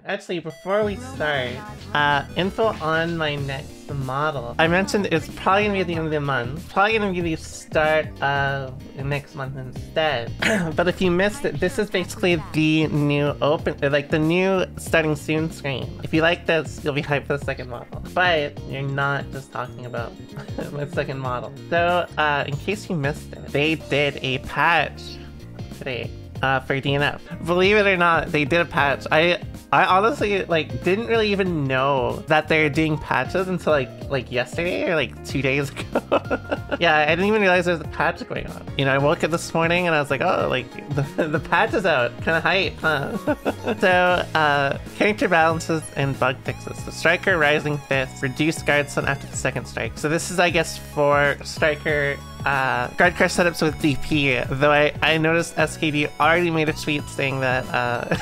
Actually, before we start, info on my next model. I mentioned it's probably gonna be at the end of the month. Probably gonna be the start of next month instead. But if you missed it, this is basically the new the new starting soon screen. If you like this, you'll be hyped for the second model. But you're not just talking about my second model. So, in case you missed it, they did a patch today. For DNF. Believe it or not, they did a patch. I honestly didn't really even know that they're doing patches until like yesterday or 2 days ago. Yeah, I didn't even realize there was a patch going on. You know, I woke up this morning and I was like, oh, the patch is out. Kind of hype, huh? So, character balances and bug fixes. So Striker Rising Fist, reduce guard stun after the second strike. So this is, I guess, for Striker guard crush setups with DP, though I noticed SKD already made a tweet saying that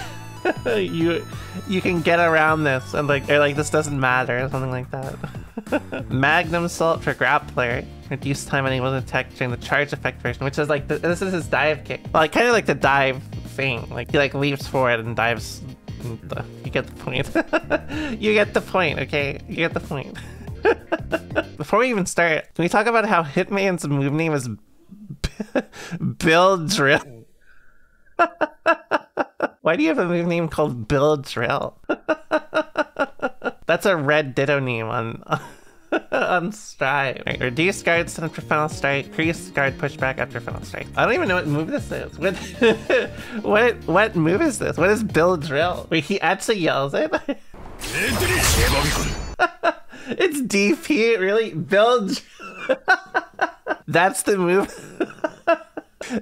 you can get around this and this doesn't matter or something like that. Magnum Salt for Grappler, reduce time unable to attack during the charge effect version, which is this is his dive kick. Well, kind of like the dive thing, he leaps forward and dives. You get the point. You get the point, okay? You get the point. Before we even start, can we talk about how Hitman's move name is Bill Drill? Why do you have a move name called Bill Drill? That's a red Ditto name on Strive. Right, reduce guard stun after final strike, increase guard pushback after final strike. I don't even know what move this is. What move is this? What is Bill Drill? Wait, he actually yells it? It's DP, really? Build. That's the move.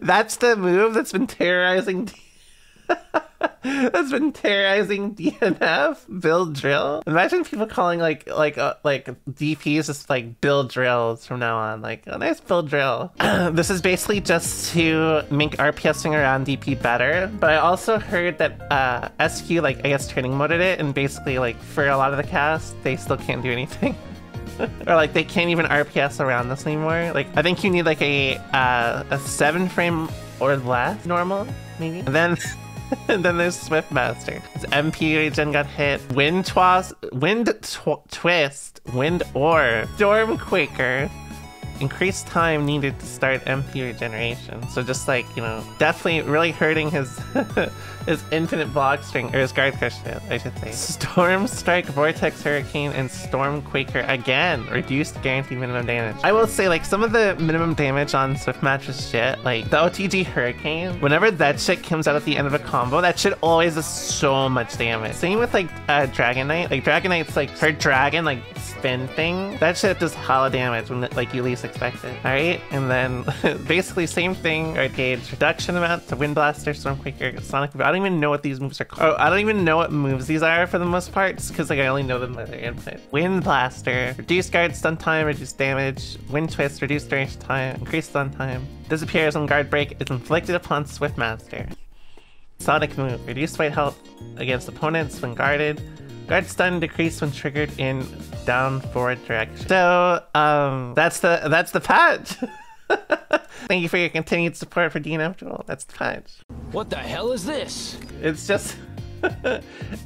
That's the move that's been terrorizing. That's been terrorizing DNF. Build drill. Imagine people calling DPs just build drills from now on. A nice build drill. This is basically just to make RPSing around DP better. But I also heard that SQ I guess training moded it, and basically for a lot of the cast they still can't do anything. Or they can't even RPS around this anymore. I think you need a 7 frame or less normal, maybe. And then and then there's Swiftmaster. His MP regen got hit. Wind Twist, Wind Orb, Storm Quaker. Increased time needed to start MP regeneration. So just definitely really hurting his his infinite block string, or his guard crush hit, I should say. Storm Strike, Vortex Hurricane, and Storm Quaker again. Reduced guaranteed minimum damage. I will say some of the minimum damage on Swiftmaster's shit, the OTG Hurricane, whenever that shit comes out at the end of a combo, that shit always does so much damage. Same with Dragon Knight. Dragon Knight's her dragon spin thing. That shit does hella damage when you least expect it. Alright, and then basically same thing, Art Gauge, reduction amount to Wind Blaster, Storm Quaker, Sonic Boom. I don't even know what these moves are called. Oh, I don't even know what moves these are for the most part, just because I only know them by their input. Wind Blaster, reduce guard stun time, reduce damage. Wind Twist, reduce duration time, increase stun time. Disappears when guard break is inflicted upon Swiftmaster. Sonic Move, reduce fight health against opponents when guarded. Guard stun decrease when triggered in down forward direction. So that's the patch. Thank you for your continued support for DNF Duel. That's the patch. What the hell is this? It's just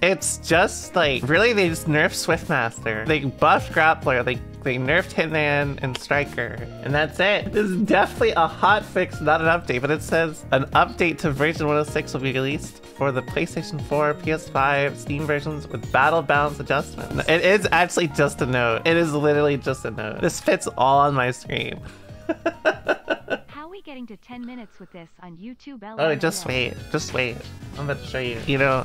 it's just really they just nerfed Swiftmaster. They buffed Grappler, they nerfed Hitman and Striker, and that's it. This is definitely a hot fix, not an update, but it says an update to version 106 will be released for the PlayStation 4, PS5, Steam versions with battle balance adjustments. It is actually just a note. It is literally just a note. This fits all on my screen. How are we getting to 10 minutes with this on YouTube? Oh, just wait. I'm about to show you.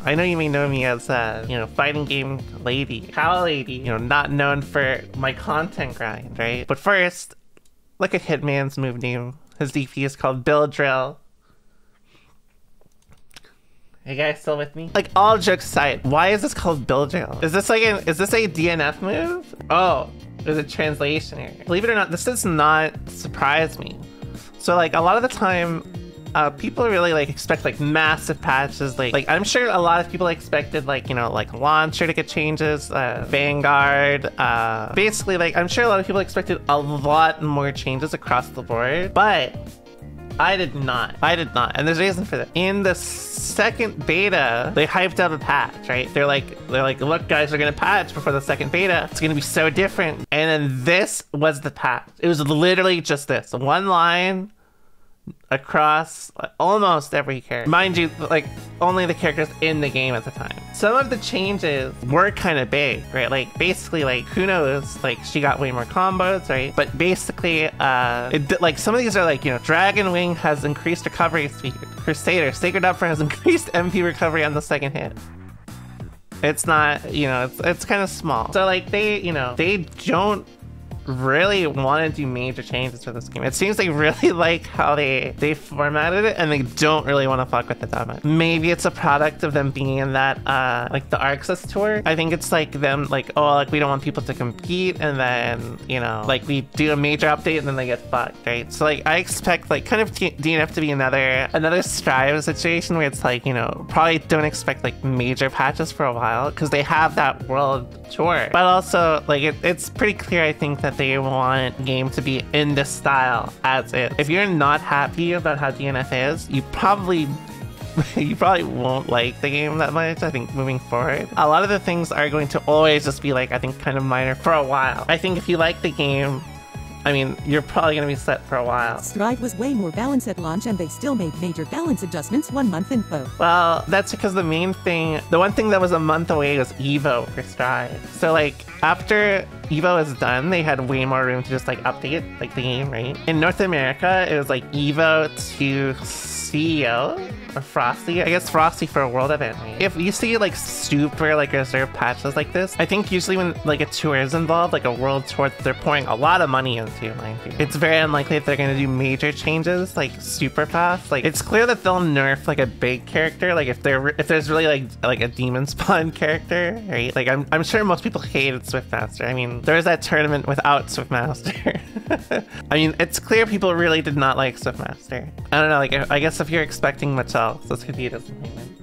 I know you may know me as fighting game lady, cow lady, not known for my content grind, right? But first, look at Hitman's move name. His DP is called Bill Drill. Are you guys still with me? All jokes aside, why is this called Bill Drill? Is this is this a DNF move? Oh, there's a translation here. Believe it or not, this does not surprise me. So a lot of the time, people really expect massive patches. I'm sure a lot of people expected Launcher to get changes, Vanguard. Basically, I'm sure a lot of people expected a lot more changes across the board. But I did not. And there's a reason for that. In the second beta, they hyped up a patch, right? They're like, look guys, we're gonna patch before the second beta. It's gonna be so different. And then this was the patch. It was literally just this. One line across almost every character. Mind you, like, only the characters in the game at the time. Some of the changes were kind of big, right? Like, basically, like, who knows? Like, she got way more combos, right? But basically, like, some of these are like, you know, Dragon Wing has increased recovery speed. Crusader, Sacred Upper has increased MP recovery on the second hit. It's not, you know, it's kind of small. So, like, they, you know, they don't really want to do major changes for this game. It seems they really like how they formatted it, and they don't really want to fuck with it that much. Maybe it's a product of them being in that like the Arxis tour. I think it's like them like, oh, like we don't want people to compete, and then, you know, like we do a major update and then they get fucked, right? So like I expect like kind of DNF to be another Strive situation where it's like, you know, probably don't expect like major patches for a while because they have that world tour. But also like it's pretty clear, I think, that they want the game to be in this style as is. If you're not happy about how DNF is, you probably won't like the game that much, I think, moving forward. A lot of the things are going to always just be like, I think, kind of minor for a while. I think if you like the game, I mean, you're probably going to be set for a while. Strive was way more balanced at launch, and they still made major balance adjustments 1 month info. Well, that's because the one thing that was a month away was Evo for Strive. So like, after Evo is done, they had way more room to just like update like the game, right? In North America, it was like Evo to CEO or Frosty. I guess Frosty for a world event, right? If you see like super like reserved patches like this, I think usually when like a tour is involved, like a world tour that they're pouring a lot of money into, mind you, it's very unlikely that they're going to do major changes like super fast. Like it's clear that they'll nerf like a big character, like if there's really like a demon spawn character, right? Like I'm sure most people hated Swiftmaster. I mean, there was that tournament without Swiftmaster. I mean, it's clear people really did not like Swiftmaster. I don't know, like I guess if you're expecting much else, this could be a disappointment.